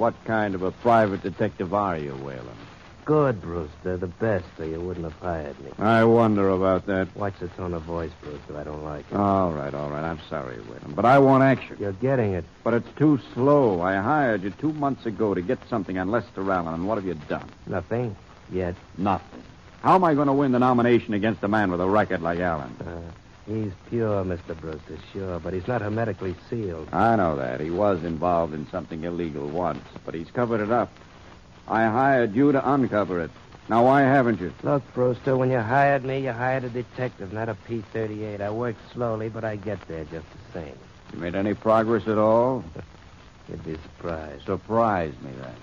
What kind of a private detective are you, Whalen? Good, Brewster. The best, or you wouldn't have hired me. I wonder about that. Watch the tone of voice, Brewster. I don't like it. All right. I'm sorry, Whalen. But I want action. You're getting it. But it's too slow. I hired you 2 months ago to get something on Lester Allen, and what have you done? Nothing. Yet. Nothing. How am I going to win the nomination against a man with a record like Allen? He's pure, Mr. Brewster, sure, but he's not hermetically sealed. I know that. He was involved in something illegal once, but he's covered it up. I hired you to uncover it. Now, why haven't you? Look, Brewster, when you hired me, you hired a detective, not a P-38. I worked slowly, but I get there just the same. You made any progress at all? You'd be surprised. Surprise me, then.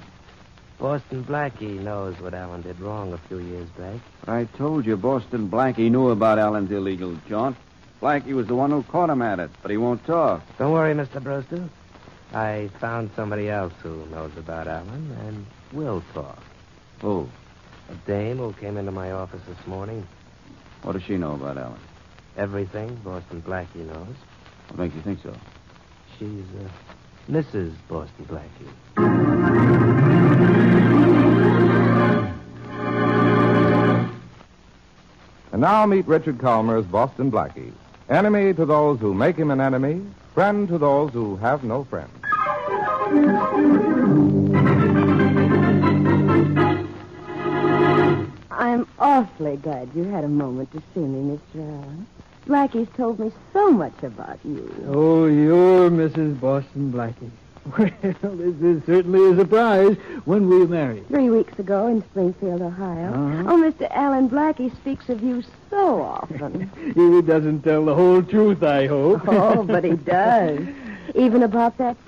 Boston Blackie knows what Allen did wrong a few years back. I told you Boston Blackie knew about Allen's illegal jaunt. Blackie was the one who caught him at it, but he won't talk. Don't worry, Mr. Brewster. I found somebody else who knows about Allen and will talk. Who? A dame who came into my office this morning. What does she know about Allen? Everything Boston Blackie knows. What makes you think so? She's Mrs. Boston Blackie. And now meet Richard Calmer's Boston Blackie. Enemy to those who make him an enemy, friend to those who have no friend. I'm awfully glad you had a moment to see me, Mr. Allen. Blackie's told me so much about you. Oh, you're Mrs. Boston Blackie. Well, this is certainly a surprise. When were you married? 3 weeks ago in Springfield, Ohio. Uh-huh. Oh, Mr. Allen, Blackie speaks of you so often. He doesn't tell the whole truth, I hope. Oh, but he does. Even about that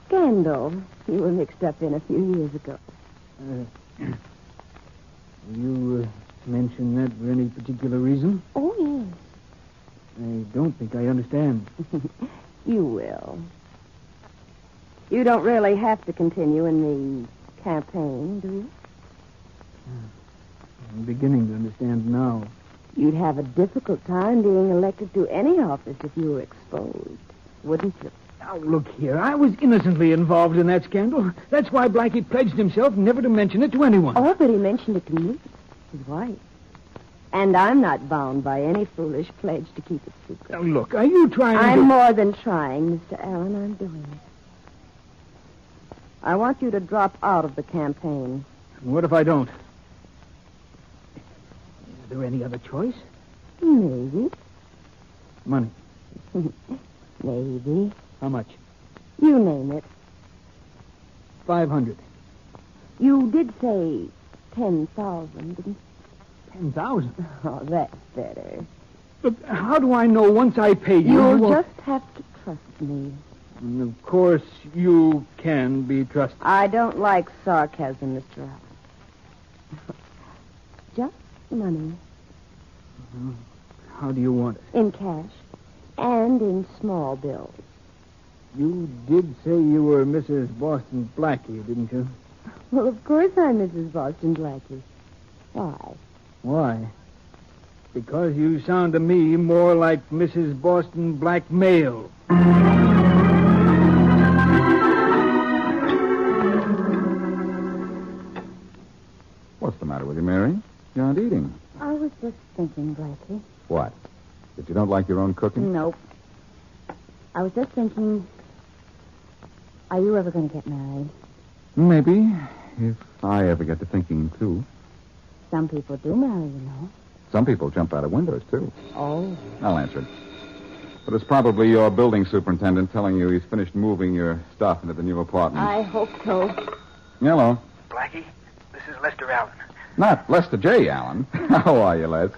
scandal you were mixed up in a few years ago. You mention that for any particular reason? Oh, yes. I don't think I understand. You will. You don't really have to continue in the campaign, do you? I'm beginning to understand now. You'd have a difficult time being elected to any office if you were exposed, wouldn't you? Now, look here. I was innocently involved in that scandal. That's why Blackie pledged himself never to mention it to anyone. Oh, but he mentioned it to me, his wife. And I'm not bound by any foolish pledge to keep it secret. Now, look, are you trying I'm to... more than trying, Mr. Allen. I'm doing it. I want you to drop out of the campaign. What if I don't? Is there any other choice? Maybe. Money. Maybe. How much? You name it. 500. You did say 10,000, didn't you? 10,000? Oh, that's better. But how do I know once I pay you... You'll just have to trust me. And of course, you can be trusted. I don't like sarcasm, Mr. Allen. Just money. How do you want it? In cash. And in small bills. You did say you were Mrs. Boston Blackie, didn't you? Well, of course I'm Mrs. Boston Blackie. Why? Why? Because you sound to me more like Mrs. Boston Blackmail. What's the matter with you, Mary? You aren't eating. I was just thinking, Blackie. What? That you don't like your own cooking? Nope. I was just thinking, are you ever going to get married? Maybe, if I ever get to thinking, too. Some people do marry, you know. Some people jump out of windows, too. Oh. I'll answer it. But it's probably your building superintendent telling you he's finished moving your stuff into the new apartment. I hope so. Hello. Blackie, this is Lester Allen. Not Lester J. Allen. How are you, Les?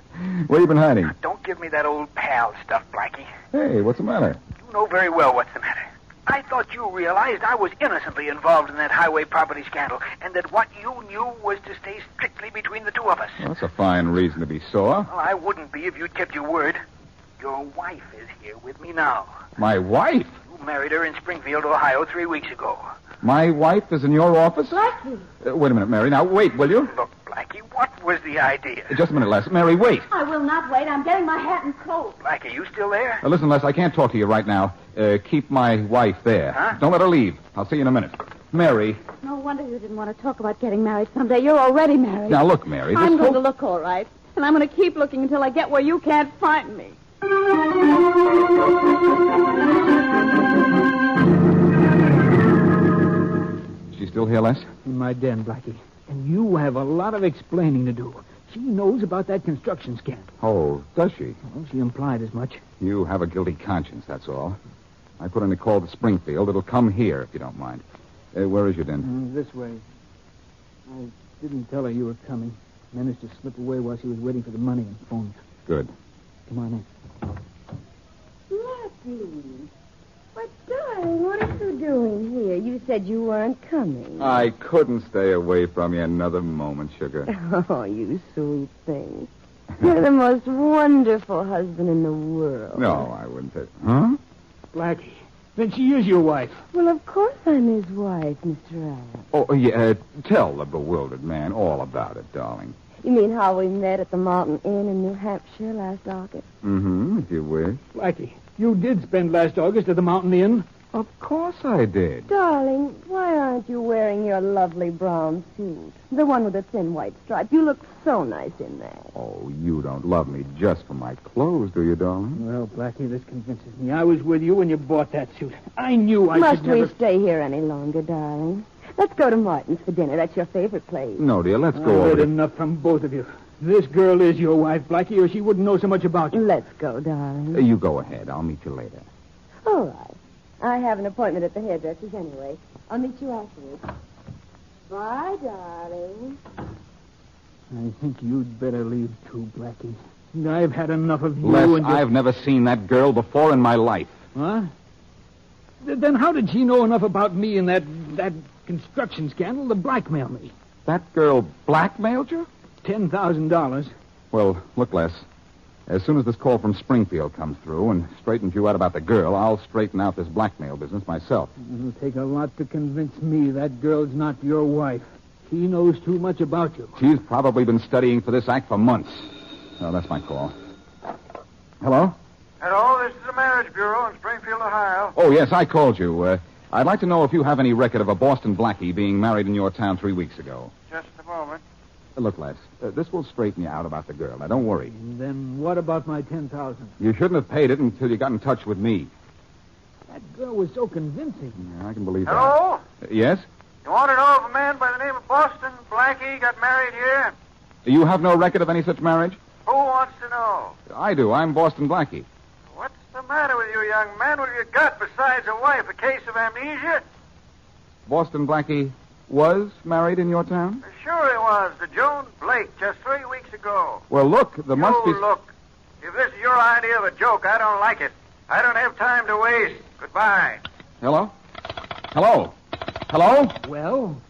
Where you been hiding? Don't give me that old pal stuff, Blackie. Hey, what's the matter? You know very well what's the matter. I thought you realized I was innocently involved in that highway property scandal, and that what you knew was to stay strictly between the two of us. Well, that's a fine reason to be sore. Well, I wouldn't be if you'd kept your word. Your wife is here with me now. My wife? You married her in Springfield, Ohio, 3 weeks ago. My wife is in your office? Blackie. Wait a minute, Mary. Now, wait, will you? Look, Blackie, what was the idea? Just a minute, Les. Mary, wait. I will not wait. I'm getting my hat and coat. Blackie, you still there? Listen, Les, I can't talk to you right now. Keep my wife there. Huh? Don't let her leave. I'll see you in a minute. Mary. No wonder you didn't want to talk about getting married someday. You're already married. Now, look, Mary. I'm going to look all right. And I'm going to keep looking until I get where you can't find me. She's still here, Les? In my den, Blackie. And you have a lot of explaining to do. She knows about that construction scandal. Oh, does she? Well, she implied as much. You have a guilty conscience, that's all. I put in a call to Springfield. It'll come here, if you don't mind. Where is your den? This way. I didn't tell her you were coming. Managed to slip away while she was waiting for the money and phone you. Good. Come on in. Blackie. But, darling, what are you doing here? You said you weren't coming. I couldn't stay away from you another moment, sugar. Oh, you sweet thing. You're the most wonderful husband in the world. No, I wouldn't say... Huh? Blackie. Then she is your wife. Well, of course I'm his wife, Mr. Adams. Oh, yeah, tell the bewildered man all about it, darling. You mean how we met at the Mountain Inn in New Hampshire last August? Mm-hmm, if you wish. Blackie, you did spend last August at the Mountain Inn. Of course I did. Darling, why aren't you wearing your lovely brown suit? The one with the thin white stripe. You look so nice in that. Oh, you don't love me just for my clothes, do you, darling? Well, Blackie, this convinces me. I was with you when you bought that suit. I knew I Must should never... we stay here any longer, darling? Let's go to Martin's for dinner. That's your favorite place. No, dear, let's go I've over heard to... enough from both of you. This girl is your wife, Blackie, or she wouldn't know so much about you. Let's go, darling. You go ahead. I'll meet you later. All right. I have an appointment at the hairdresser's anyway. I'll meet you afterwards. Bye, darling. I think you'd better leave, too, Blackie. I've had enough of you Les, and your... I've never seen that girl before in my life. Huh? Then how did she know enough about me and that construction scandal to blackmail me? That girl blackmailed you? $10,000. Well, look, Les. As soon as this call from Springfield comes through and straightens you out about the girl, I'll straighten out this blackmail business myself. It'll take a lot to convince me that girl's not your wife. She knows too much about you. She's probably been studying for this act for months. Oh, that's my call. Hello? Hello, this is the Marriage Bureau in Springfield, Ohio. Oh, yes, I called you. I'd like to know if you have any record of a Boston Blackie being married in your town 3 weeks ago. Just a moment. Look, Les, this will straighten you out about the girl. Now, don't worry. Then what about my $10,000? You shouldn't have paid it until you got in touch with me. That girl was so convincing. Yeah, I can believe Hello? that. Yes? You want to know if a man by the name of Boston Blackie got married here? You have no record of any such marriage? Who wants to know? I do. I'm Boston Blackie. What's the matter with you, young man? What have you got besides a wife? A case of amnesia? Boston Blackie was married in your town? Sure he was. To Joan Blake just 3 weeks ago. Well, look, there must be... Look. If this is your idea of a joke, I don't like it. I don't have time to waste. Goodbye. Hello? Hello? Hello? Well?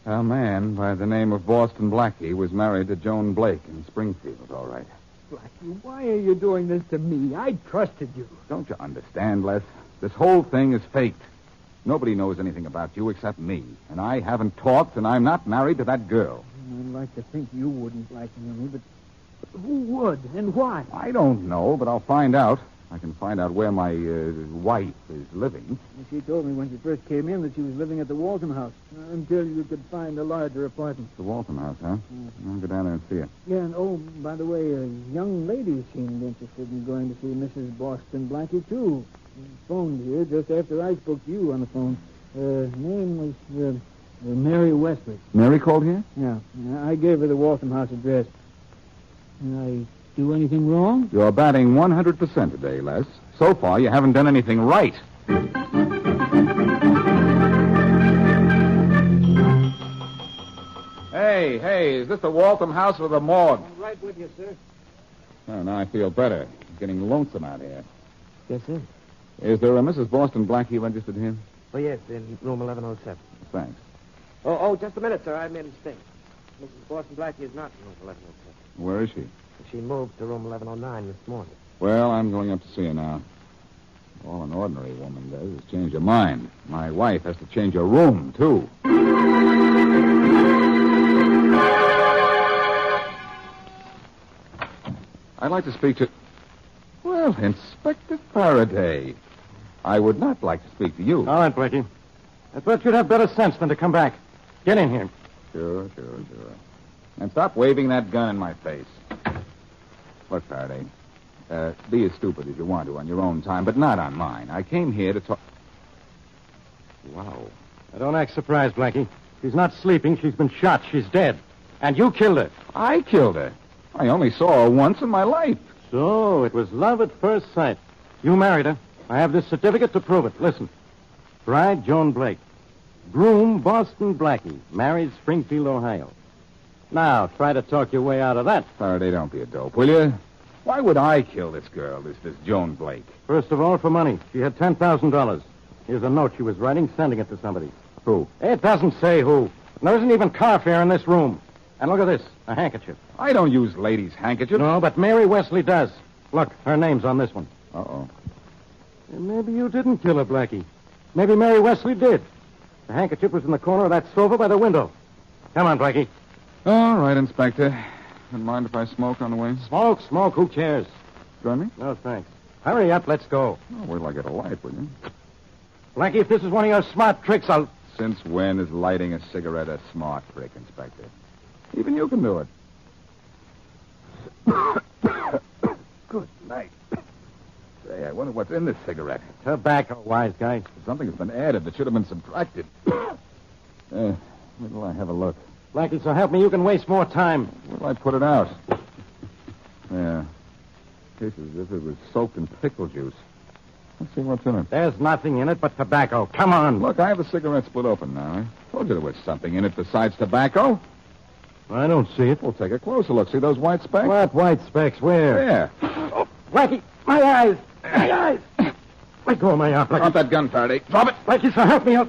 A man by the name of Boston Blackie was married to Joan Blake in Springfield, all right. Blackie, why are you doing this to me? I trusted you. Don't you understand, Les? This whole thing is faked. Nobody knows anything about you except me. And I haven't talked, and I'm not married to that girl. I'd like to think you wouldn't blackmail me, but who would and why? I don't know, but I'll find out. I can find out where my wife is living. She told me when she first came in that she was living at the Waltham House until you could find a larger apartment. The Waltham House, huh? I'll go down there and see her. Yeah, and by the way, a young lady seemed interested in going to see Mrs. Boston Blackie, too. She phoned here just after I spoke to you on the phone. Her name was Mary Westley. Mary called here? Yeah. I gave her the Waltham House address. Did I do anything wrong? You're batting 100% today, Les. So far, you haven't done anything right. Hey, is this the Waltham House or the morgue? I'm right with you, sir. Oh, now I feel better. I'm getting lonesome out here. Yes, sir. Is there a Mrs. Boston Blackie registered here? Oh, yes, in room 1107. Thanks. Oh, just a minute, sir. I made a mistake. Mrs. Boston Blackie is not in room 1107. Where is she? She moved to room 1109 this morning. Well, I'm going up to see her now. All an ordinary woman does is change her mind. My wife has to change her room, too. I'd like to speak to... Well, Inspector Faraday. I would not like to speak to you. All right, Blackie. I thought you'd have better sense than to come back. Get in here. Sure. And stop waving that gun in my face. Look, Faraday, be as stupid as you want to on your own time, but not on mine. I came here to talk... Wow. Now, don't act surprised, Blackie. She's not sleeping. She's been shot. She's dead. And you killed her. I killed her. I only saw her once in my life. So it was love at first sight. You married her. I have this certificate to prove it. Listen. Bride, Joan Blake. Groom, Boston Blackie. Married, Springfield, Ohio. Now, try to talk your way out of that. Faraday, don't be a dope, will you? Why would I kill this girl, this Joan Blake? First of all, for money. She had $10,000. Here's a note she was writing, sending it to somebody. Who? It doesn't say who. And there isn't even car fare in this room. And look at this, a handkerchief. I don't use ladies' handkerchiefs. No, but Mary Wesley does. Look, her name's on this one. Uh-oh. Maybe you didn't kill her, Blackie. Maybe Mary Wesley did. The handkerchief was in the corner of that sofa by the window. Come on, Blackie. All right, Inspector. Don't mind if I smoke on the way? Smoke. Who cares? Join me? No, thanks. Hurry up. Let's go. Oh, wait till I get a light, will you? Blackie, if this is one of your smart tricks, I'll... Since when is lighting a cigarette a smart trick, Inspector? Even you can do it. Good night. Say, I wonder what's in this cigarette. Tobacco, wise guy. Something has been added that should have been subtracted. Wait till I have a look. Blackie, so help me, you can waste more time. Where will I put it out? Yeah. Tastes as if it was soaked in pickle juice. Let's see what's in it. There's nothing in it but tobacco. Come on. Look, I have the cigarette split open now. I told you there was something in it besides tobacco. I don't see it. We'll take a closer look. See those white specks? What white specks? Where? There. Oh, Blackie, my eyes. My eyes. Let go of my arm, Blackie. Drop that gun, Faraday. Drop it. Blackie, so help me out.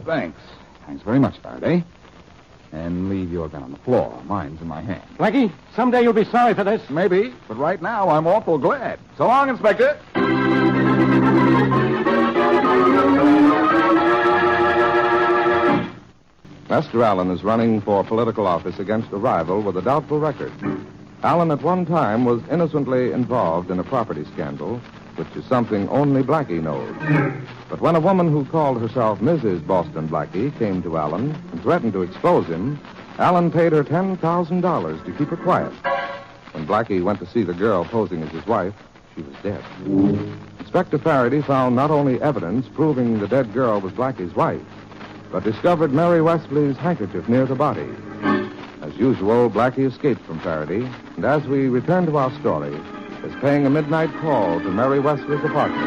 Thanks. Thanks very much, Faraday. And leave your gun on the floor. Mine's in my hand. Blackie, someday you'll be sorry for this. Maybe, but right now I'm awful glad. So long, Inspector. Lester Allen is running for political office against a rival with a doubtful record. Allen at one time was innocently involved in a property scandal, which is something only Blackie knows. But when a woman who called herself Mrs. Boston Blackie came to Allen and threatened to expose him, Allen paid her $10,000 to keep her quiet. When Blackie went to see the girl posing as his wife, she was dead. Inspector Faraday found not only evidence proving the dead girl was Blackie's wife, but discovered Mary Wesley's handkerchief near the body. As usual, Blackie escaped from Faraday, and as we return to our story, is paying a midnight call to Mary Wesley's apartment.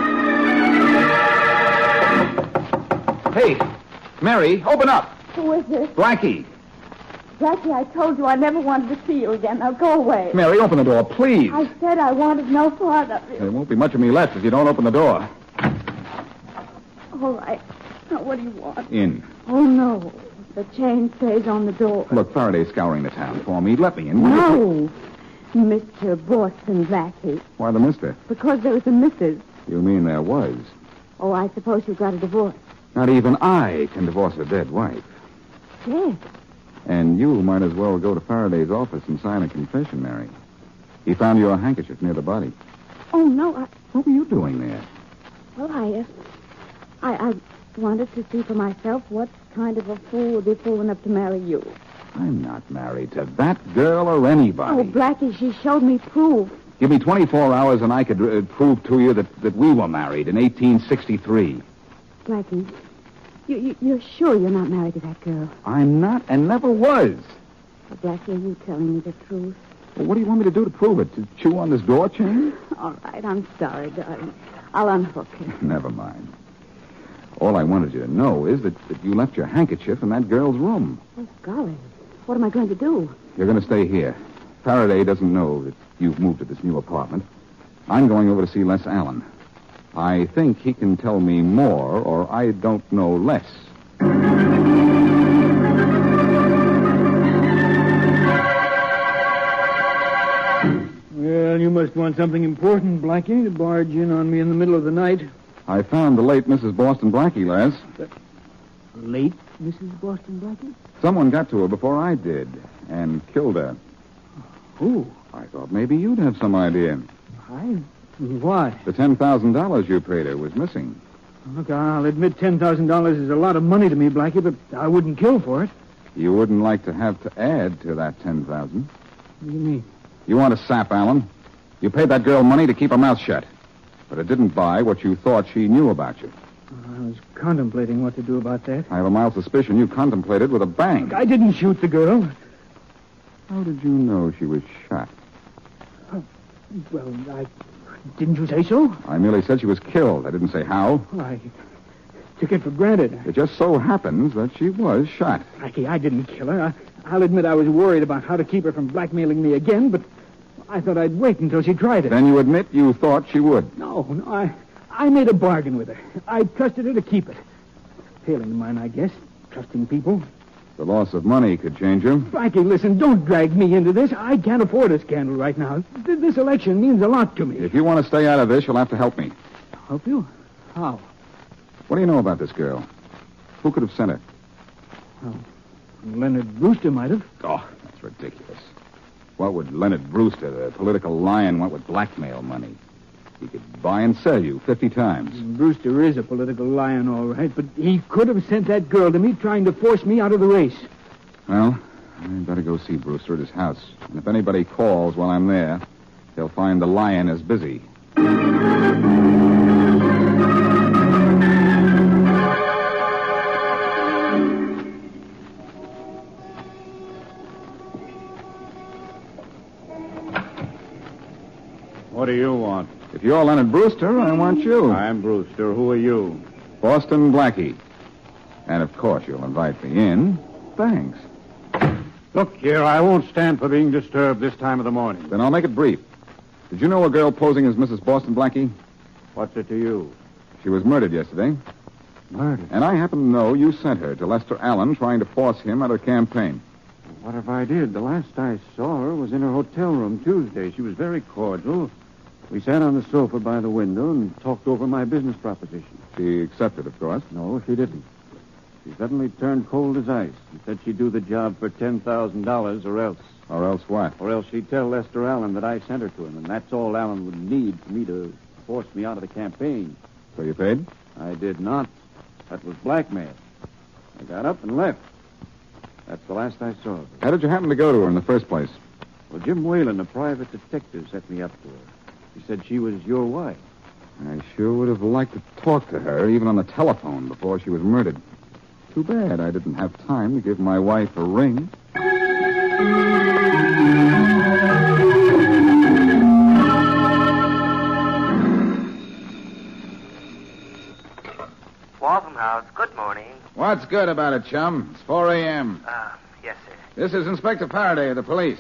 Hey, Mary, open up. Who is this? Blackie. Blackie, I told you I never wanted to see you again. Now go away. Mary, open the door, please. I said I wanted no part of you. There won't be much of me left if you don't open the door. All right. Now, what do you want? In. Oh, no. The chain stays on the door. Look, Faraday's scouring the town for me. Let me in. will you? No. Mr. Boston Blackie. Why the mister? Because there was a Mrs. You mean there was? Oh, I suppose you got a divorce. Not even I can divorce a dead wife. Yes. And you might as well go to Faraday's office and sign a confession, Mary. He found your handkerchief near the body. Oh, no. What were you doing there? Well, I wanted to see for myself what kind of a fool would be fool enough to marry you. I'm not married to that girl or anybody. Oh, Blackie, she showed me proof. Give me 24 hours and I could prove to you that we were married in 1863. Blackie, you're sure you're not married to that girl? I'm not and never was. Well, Blackie, are you telling me the truth? Well, what do you want me to do to prove it? To chew on this door chain? All right, I'm sorry, darling. I'll unhook it. Never mind. All I wanted you to know is that you left your handkerchief in that girl's room. Oh, golly. What am I going to do? You're going to stay here. Faraday doesn't know that you've moved to this new apartment. I'm going over to see Les Allen. I think he can tell me more, or I don't know less. Well, you must want something important, Blackie, to barge in on me in the middle of the night. I found the late Mrs. Boston Blackie, Les. Late Mrs. Boston Blackie? Someone got to her before I did and killed her. Who? I thought maybe you'd have some idea. Why? The $10,000 you paid her was missing. Look, I'll admit $10,000 is a lot of money to me, Blackie, but I wouldn't kill for it. You wouldn't like to have to add to that 10,000. What do you mean? You want to sap, Alan. You paid that girl money to keep her mouth shut. But it didn't buy what you thought she knew about you. I was contemplating what to do about that. I have a mild suspicion you contemplated with a bang. Look, I didn't shoot the girl. How did you know she was shot? Well, didn't you say so? I merely said she was killed. I didn't say how. I took it for granted. It just so happens that she was shot. Blackie, I didn't kill her. I'll admit I was worried about how to keep her from blackmailing me again, but I thought I'd wait until she tried it. Then you admit you thought she would. No, I made a bargain with her. I trusted her to keep it. Failing of mine, I guess. Trusting people. The loss of money could change her. Blackie, listen, don't drag me into this. I can't afford a scandal right now. This election means a lot to me. If you want to stay out of this, you'll have to help me. Help you? How? What do you know about this girl? Who could have sent her? Oh, Leonard Brewster might have. Oh, that's ridiculous. What would Leonard Brewster, the political lion, want with blackmail money? He could buy and sell you 50 times. Brewster is a political lion, all right, but he could have sent that girl to me trying to force me out of the race. Well, I'd better go see Brewster at his house. And if anybody calls while I'm there, they'll find the lion is busy. What do you want? If you're Leonard Brewster, I want you. I'm Brewster. Who are you? Boston Blackie. And of course you'll invite me in. Thanks. Look here, I won't stand for being disturbed this time of the morning. Then I'll make it brief. Did you know a girl posing as Mrs. Boston Blackie? What's it to you? She was murdered yesterday. Murder? And I happen to know you sent her to Lester Allen trying to force him out of the campaign. What if I did? The last I saw her was in her hotel room Tuesday. She was very cordial. We sat on the sofa by the window and talked over my business proposition. She accepted, of course. No, she didn't. She suddenly turned cold as ice and said she'd do the job for $10,000 or else. Or else what? Or else she'd tell Lester Allen that I sent her to him, and that's all Allen would need for me to force me out of the campaign. So you paid? I did not. That was blackmail. I got up and left. That's the last I saw of her. How did you happen to go to her in the first place? Well, Jim Whalen, a private detective, set me up to her. He said she was your wife. I sure would have liked to talk to her, even on the telephone, before she was murdered. Too bad I didn't have time to give my wife a ring. Waltham House, good morning. What's good about it, chum? It's 4 a.m. Yes, sir. This is Inspector Faraday of the police.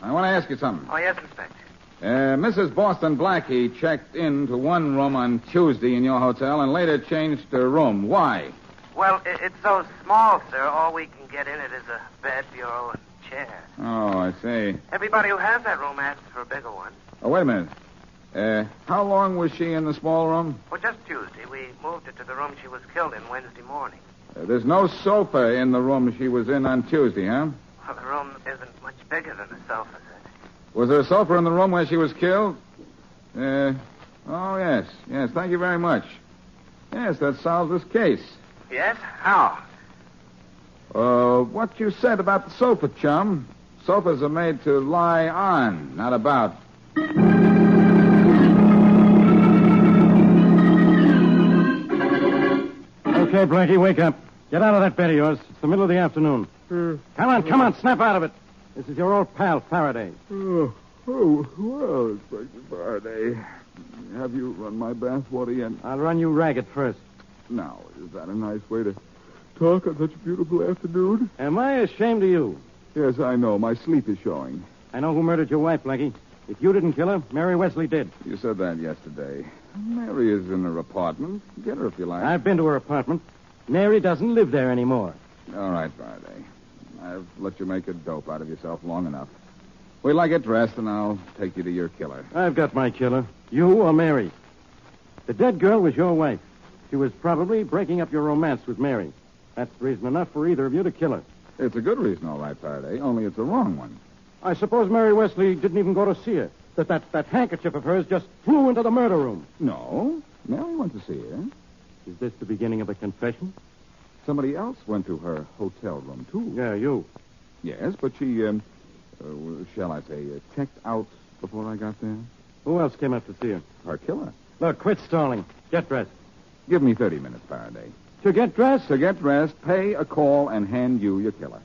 I want to ask you something. Oh, yes, Inspector. Mrs. Boston Blackie checked into one room on Tuesday in your hotel and later changed her room. Why? Well, it's so small, sir. All we can get in it is a bed, bureau, and chair. Oh, I see. Everybody who has that room asks for a bigger one. Oh, wait a minute. How long was she in the small room? Well, just Tuesday. We moved her to the room she was killed in Wednesday morning. There's no sofa in the room she was in on Tuesday, huh? Well, the room isn't much bigger than a sofa, sir. Was there a sofa in the room where she was killed? Oh, yes. Yes, thank you very much. Yes, that solves this case. Yes? How? What you said about the sofa, chum. Sofas are made to lie on, not about. Okay, Blackie, wake up. Get out of that bed of yours. It's the middle of the afternoon. Come on, snap out of it. This is your old pal, Faraday. Well, Inspector Faraday. Have you run my bathwater yet? I'll run you ragged first. Now, is that a nice way to talk on such a beautiful afternoon? Am I ashamed of you? Yes, I know. My sleep is showing. I know who murdered your wife, Blackie. If you didn't kill her, Mary Wesley did. You said that yesterday. Mary is in her apartment. Get her if you like. I've been to her apartment. Mary doesn't live there anymore. All right, Faraday. I've let you make a dope out of yourself long enough. Wait till I get dressed, and I'll take you to your killer. I've got my killer. You or Mary. The dead girl was your wife. She was probably breaking up your romance with Mary. That's reason enough for either of you to kill her. It's a good reason, all right, Faraday, only it's a wrong one. I suppose Mary Wesley didn't even go to see her. That handkerchief of hers just flew into the murder room. No, Mary went to see her. Is this the beginning of a confession? Somebody else went to her hotel room, too. Yeah, you. Yes, but she, shall I say, checked out before I got there. Who else came up to see her? Her killer. Look, quit stalling. Get dressed. Give me 30 minutes, Faraday. To get dressed? To get dressed, pay a call, and hand you your killer.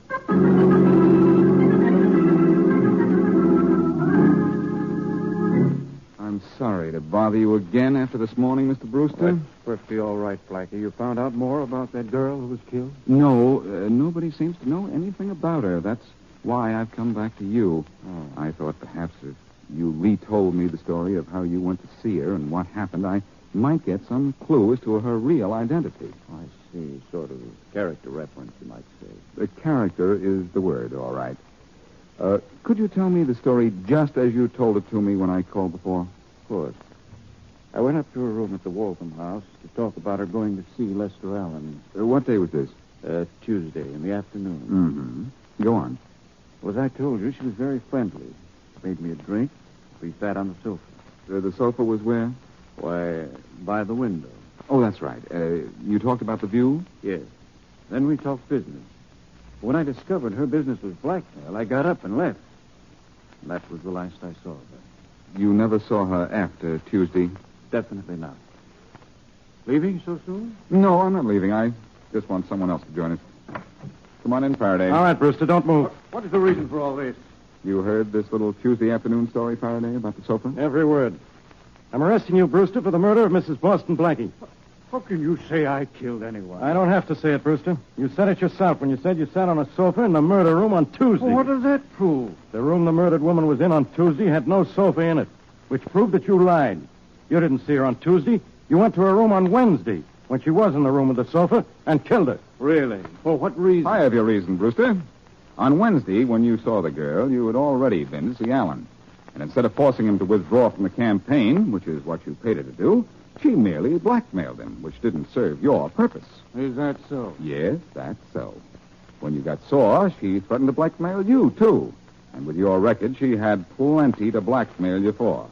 I'm sorry to bother you again after this morning, Mr. Brewster. That's perfectly all right, Blackie. You found out more about that girl who was killed? No, nobody seems to know anything about her. That's why I've come back to you. Oh. I thought perhaps if you retold me the story of how you went to see her and what happened, I might get some clue as to her real identity. I see. Sort of character reference, you might say. The character is the word, all right. Could you tell me the story just as you told it to me when I called before? Of course. I went up to her room at the Waltham house to talk about her going to see Lester Allen. What day was this? Tuesday in the afternoon. Mm-hmm. Go on. Well, as I told you, she was very friendly. Made me a drink. We sat on the sofa. The sofa was where? Why, by the window. Oh, that's right. You talked about the view? Yes. Then we talked business. When I discovered her business was blackmail, I got up and left. And that was the last I saw of her. You never saw her after Tuesday? Definitely not. Leaving so soon? No, I'm not leaving. I just want someone else to join us. Come on in, Faraday. All right, Brewster, don't move. What is the reason for all this? You heard this little Tuesday afternoon story, Faraday, about the sofa? Every word. I'm arresting you, Brewster, for the murder of Mrs. Boston Blackie. How can you say I killed anyone? I don't have to say it, Brewster. You said it yourself when you said you sat on a sofa in the murder room on Tuesday. Well, what does that prove? The room the murdered woman was in on Tuesday had no sofa in it, which proved that you lied. You didn't see her on Tuesday. You went to her room on Wednesday, when she was in the room with the sofa, and killed her. Really? For what reason? I have your reason, Brewster. On Wednesday, when you saw the girl, you had already been to see Allen. And instead of forcing him to withdraw from the campaign, which is what you paid her to do, she merely blackmailed him, which didn't serve your purpose. Is that so? Yes, that's so. When you got sore, she threatened to blackmail you, too. And with your record, she had plenty to blackmail you for.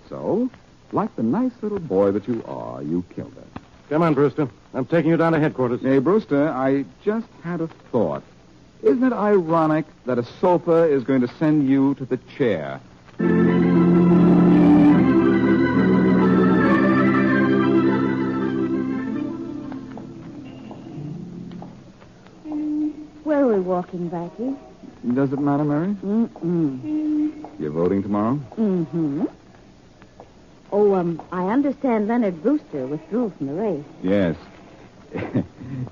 So, like the nice little boy that you are, you killed her. Come on, Brewster. I'm taking you down to headquarters. Hey, Brewster, I just had a thought. Isn't it ironic that a sofa is going to send you to the chair? Where are we walking, Blackie? Does it matter, Mary? Mm-mm. You're voting tomorrow? Mm-hmm. Oh, I understand Leonard Brewster withdrew from the race. Yes.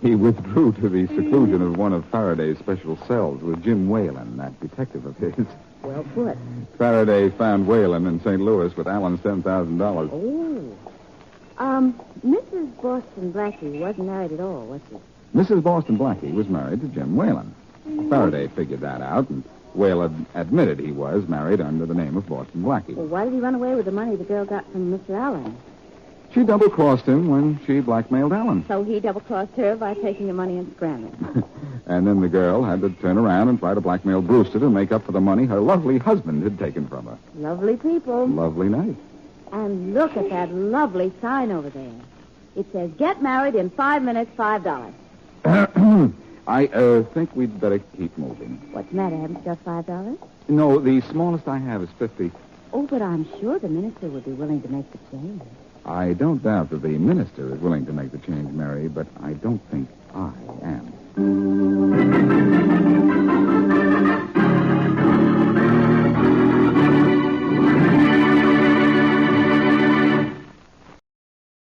He withdrew to the seclusion of one of Faraday's special cells with Jim Whalen, that detective of his. Well put. Faraday found Whalen in St. Louis with Allen's $10,000. Oh. Mrs. Boston Blackie wasn't married at all, was she? Mrs. Boston Blackie was married to Jim Whalen. Faraday figured that out, and Whalen admitted he was married under the name of Boston Blackie. Well, why did he run away with the money the girl got from Mr. Allen? She double-crossed him when she blackmailed Allen. So he double-crossed her by taking the money and scrambling. And then the girl had to turn around and try to blackmail Brewster to make up for the money her lovely husband had taken from her. Lovely people. Lovely night. And look at that lovely sign over there. It says, get married in 5 minutes, $5. I think we'd better keep moving. What's the matter? Haven't you got $5? No, the smallest I have is 50. Oh, but I'm sure the minister would be willing to make the change. I don't doubt that the minister is willing to make the change, Mary, but I don't think I